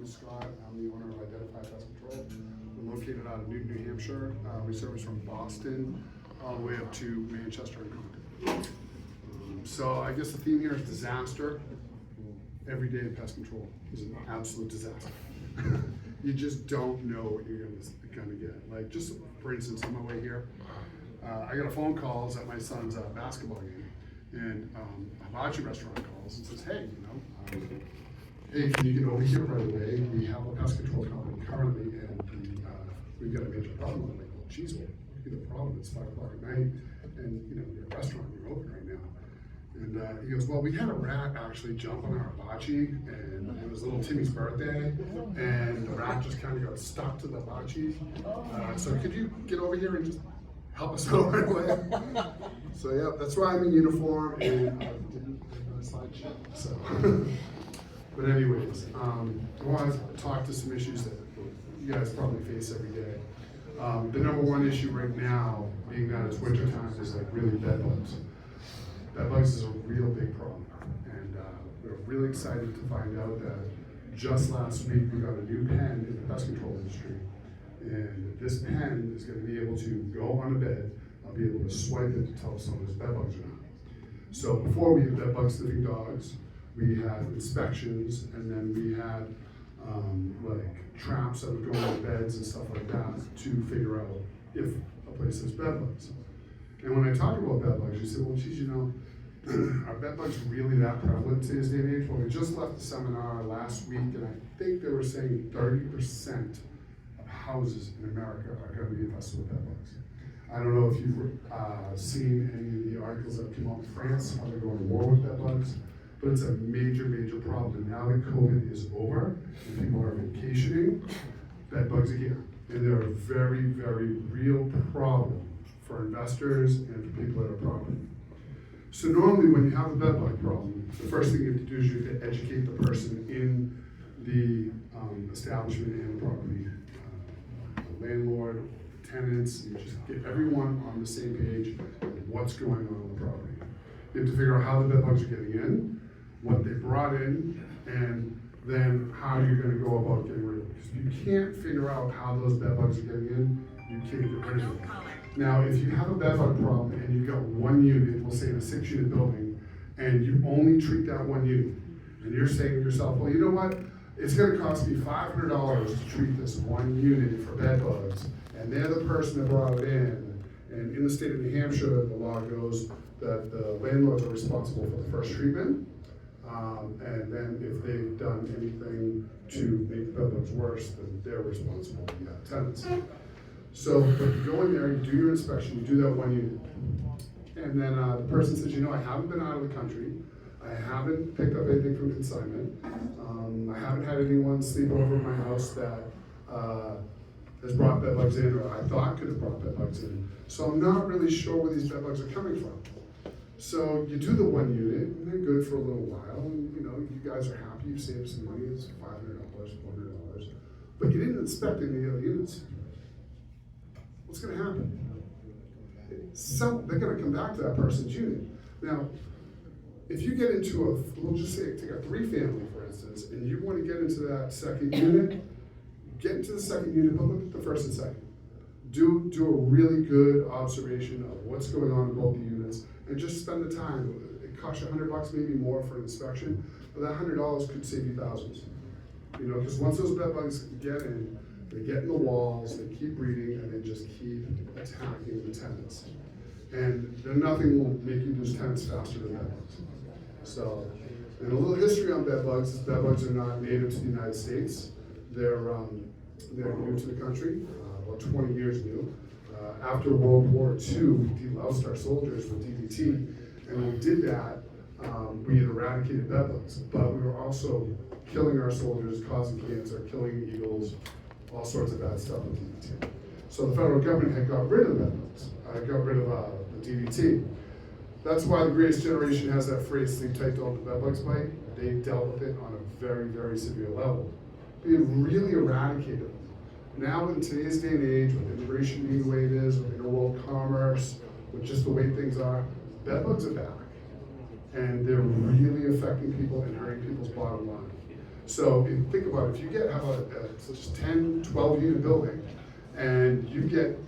is Scott. I'm the owner of Identify Pest Control. We're located out of Newton, New Hampshire. We service from Boston all the way up to Manchester and Concord. So I guess the theme here is disaster. Every day in pest control is an absolute disaster. You just don't know what you're gonna get. Like, just for instance, on my way here, I got a phone call. I was at my son's basketball game, and a hibachi restaurant calls and says, "Hey, hey, can you get over here right away? We have a pest control company currently, and we've got a major problem." I'm like, "Well, geez, what could be the problem? It's 5 o'clock at night, and you're a restaurant, you're open right now." And he goes, "Well, we had a rat actually jump on our hibachi, and it was little Timmy's birthday, and the rat just kind of got stuck to the hibachi. So could you get over here and just help us out right away?" So yeah, that's why I'm in uniform, and I didn't bring my slide sheet. So, but anyways, I want to talk to some issues that you guys probably face every day. The number one issue right now, being that it's winter time, is like really bedbugs. Bedbugs is a real big problem, and we're really excited to find out that just last week we got a new pen in the pest control industry, and this pen is going to be able to go on a bed. I'll be able to swipe it to tell if someone has bedbugs or not. So before we had bedbug sniffing dogs, we had inspections, and then we had like traps that would go on beds and stuff like that to figure out if a place has bedbugs. And when I talk about bedbugs, you say, "Well, geez, are bedbugs really that prevalent today's day and age?" Well, we just left the seminar last week, and I think they were saying 30% of houses in America are going to be infested with bedbugs. I don't know if you've seen any of the articles that came out in France, how they're going to war with bedbugs, but it's a major, major problem. And now that COVID is over and people are vacationing, bedbugs are here. And they're a very, very real problem for investors and for people that are property. So normally when you have a bedbug problem, the first thing you have to do is you have to educate the person in the establishment and the property, the landlord, tenants. You just get everyone on the same page of what's going on the property. You have to figure out how the bedbugs are getting in, what they brought in, and then how you're going to go about getting rid of them. Because if you can't figure out how those bedbugs are getting in, you can't get rid of them. Now, if you have a bedbug problem and you've got one unit, we'll say in a 6-unit building, and you only treat that one unit, and you're saying to yourself, "Well, you know what? It's going to cost me $500 to treat this one unit for bedbugs," and they're the person that brought it in. And in the state of New Hampshire, the law goes that the landlords are responsible for the first treatment, and then if they've done anything to make the bedbugs worse, then they're responsible, the tenants. So, but you go in there, you do your inspection, you do that one unit, and then the person says, "I haven't been out of the country, I haven't picked up anything from consignment, I haven't had anyone sleep over at my house that has brought bedbugs in, or I thought could have brought bedbugs in, so I'm not really sure where these bedbugs are coming from." So you do the one unit, and they're good for a little while, and you guys are happy, you saved some money, it's $500, $400, but you didn't inspect any of the other units. What's going to happen? They're going to come back to that person's unit. Now, if you get into we'll just say take a 3-family, for instance, and you want to get into that second unit, get into the second unit, but look at the first and second. Do a really good observation of what's going on in both the units, and just spend the time. It costs you $100, maybe more for an inspection, but that $100 could save you thousands. Because once those bedbugs get in, they get in the walls, they keep breeding, and they just keep attacking the tenants. And nothing will make you lose tenants faster than bedbugs. So, and a little history on bedbugs is bedbugs are not native to the United States. They're new to the country, about 20 years new. After World War II, we deloused our soldiers with DDT, and when we did that, we had eradicated bedbugs, but we were also killing our soldiers, causing cancer, killing eagles, all sorts of bad stuff with DDT. So the federal government had got rid of bedbugs, got rid of the DDT. That's why the Greatest Generation has that phrase, "Sleep tight, don't the bedbugs bite." They dealt with it on a very, very severe level. We had really eradicated them. Now in today's day and age, with immigration being the way it is, with interworld commerce, with just the way things are, bedbugs are back. And they're really affecting people and hurting people's bottom line. So think about it, if you have just 10, 12 unit building, and you get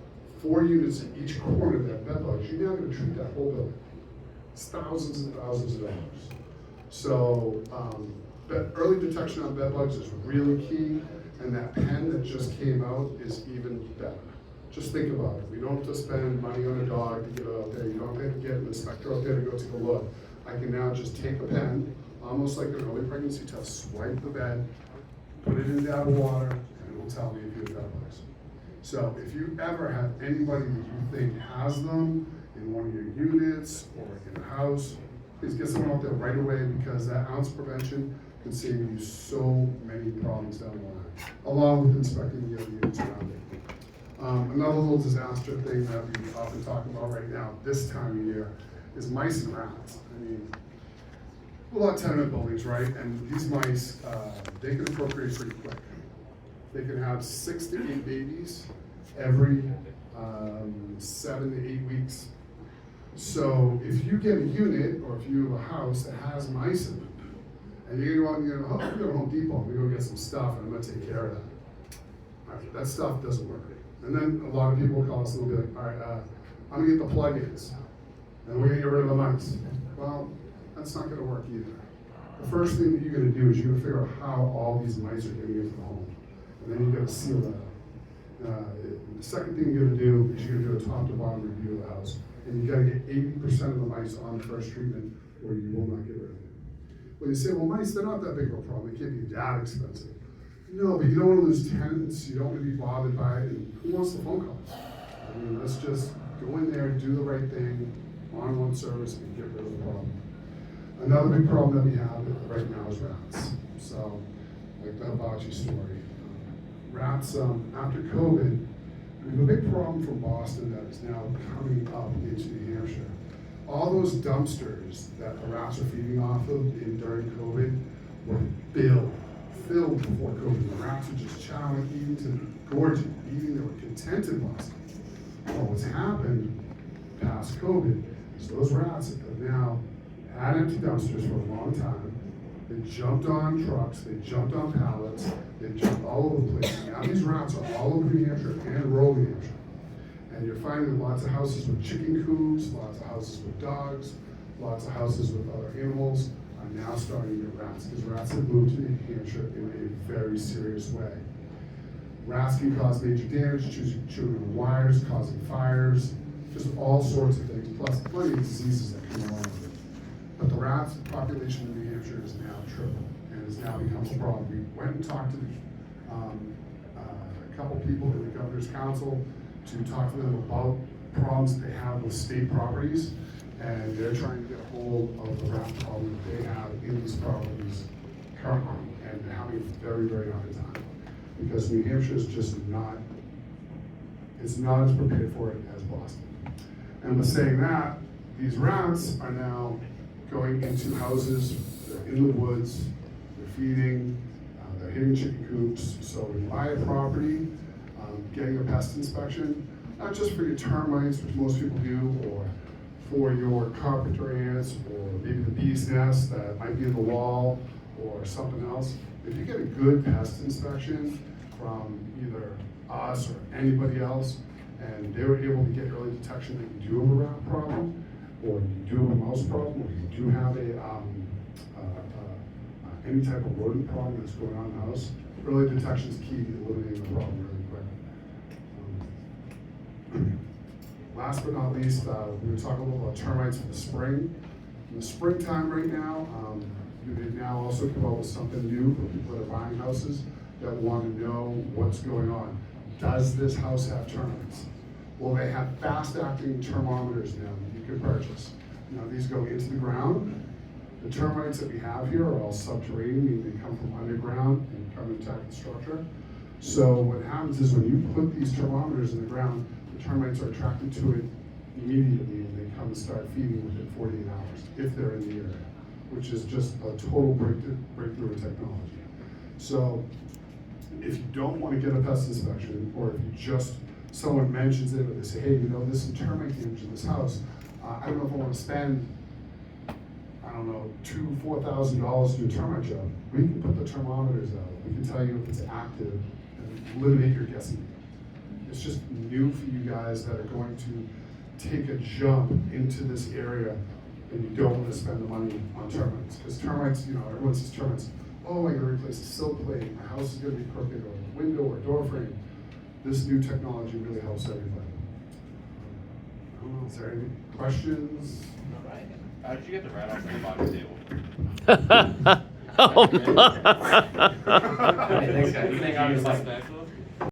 4 units in each corner that have bed bugs, you're now gonna treat that whole building. It's thousands and thousands of dollars. So, but early detection on bed bugs is really key, and that pen that just came out is even better. Just think about it. We don't have to spend money on a dog to get out there. You don't have to get an inspector out there to go take a look. I can now just take a pen, almost like an early pregnancy test, swipe the bed, put it in data water, and it will tell me if you have bed bugs. So if you ever have anybody that you think has them in one of your units or in a house, please get someone out there right away, because that ounce prevention can save you so many problems down the line, along with inspecting the other units around it. Another little disaster thing that we often talk about right now, this time of year, is mice and rats. I mean, a lot of tenement buildings, right? And these mice, they can procreate pretty quick. They can have 6 to 8 babies every 7 to 8 weeks. So if you get a unit, or if you have a house that has mice in it, and you're gonna go out and go to Home Depot, and go get some stuff, and I'm gonna take care of that. All right, that stuff doesn't work. And then a lot of people call us and they'll be like, all right, I'm gonna get the plugins, and we're gonna get rid of the mice. Well, that's not gonna work either. The first thing that you're gonna do is you're gonna figure out how all these mice are getting into the home. And then you're gonna seal that up. The second thing you're gonna do is you're gonna do a top to bottom review of the house. And you gotta get 80% of the mice on the first treatment, or you will not get rid of them. Well, you say, well, mice, they're not that big of a problem. They can't be that expensive. No, but you don't want to lose tenants. You don't want to be bothered by it. And who wants the phone calls? I mean, let's just go in there, do the right thing, on one service, and get rid of the problem. Another big problem that we have right now is rats. So, like the hibachi story. Rats, after COVID, we have a big problem from Boston that is now coming up into New Hampshire. All those dumpsters that the rats are feeding off of during COVID were filled before COVID. The rats were just chowing, eating to gorging, eating. They were content in Boston. Well, what's happened past COVID is those rats have now had empty dumpsters for a long time. They jumped on trucks, they jumped on pallets, they jumped all over the place. Now these rats are all over New Hampshire and rural New Hampshire. And you're finding lots of houses with chicken coops, lots of houses with dogs, lots of houses with other animals are now starting to get rats, because rats have moved to New Hampshire in a very serious way. Rats can cause major damage, chewing on wires, causing fires, just all sorts of things, plus plenty of diseases that come along with it. But the rat population in New Hampshire is now tripled and has now become a problem. We went and talked to a couple people in the Governor's Council to talk to them about problems that they have with state properties, and they're trying to get a hold of the rat problem that they have in these properties currently, and they're having a very, very hard time, because New Hampshire is just not, it's not as prepared for it as Boston. And with saying that, these rats are now going into houses, they're in the woods, they're feeding, they're hitting chicken coops. So when you buy a property, getting a pest inspection, not just for your termites, which most people do, or for your carpenter ants, or maybe the bee's nest that might be in the wall, or something else. If you get a good pest inspection from either us or anybody else, and they were able to get early detection that you do have a rat problem, or you do have a mouse problem, or you do have any type of rodent problem that's going on in the house, early detection is key to eliminating the problem really quick. Last but not least, we're going to talk a little about termites for the spring. In the springtime right now, we've now also come up with something new for people that are buying houses that want to know what's going on. Does this house have termites? Well, they have fast-acting thermometers now that you can purchase. Now, these go into the ground. The termites that we have here are all subterranean, meaning they come from underground and come and attack the structure. So what happens is when you put these thermometers in the ground, the termites are attracted to it immediately, and they come and start feeding within 48 hours, if they're in the area, which is just a total breakthrough in technology. So if you don't want to get a pest inspection, or if you just, someone mentions it, or they say, hey, you know, there's some termite damage in this house, I don't know if I want to spend, I don't don't know, $4,000 to do a termite job. We can put the thermometers out. We can tell you if it's active and eliminate your guessing. It's just new for you guys that are going to take a jump into this area and you don't want to spend the money on termites. Because termites, you know, everyone says termites, oh, I gotta replace a sill plate, my house is gonna be crooked, or a window or a door frame. This new technology really helps everybody. I don't know, is there any questions? All right. How did you get the rat off the bottom table? Oh my. Anything on his like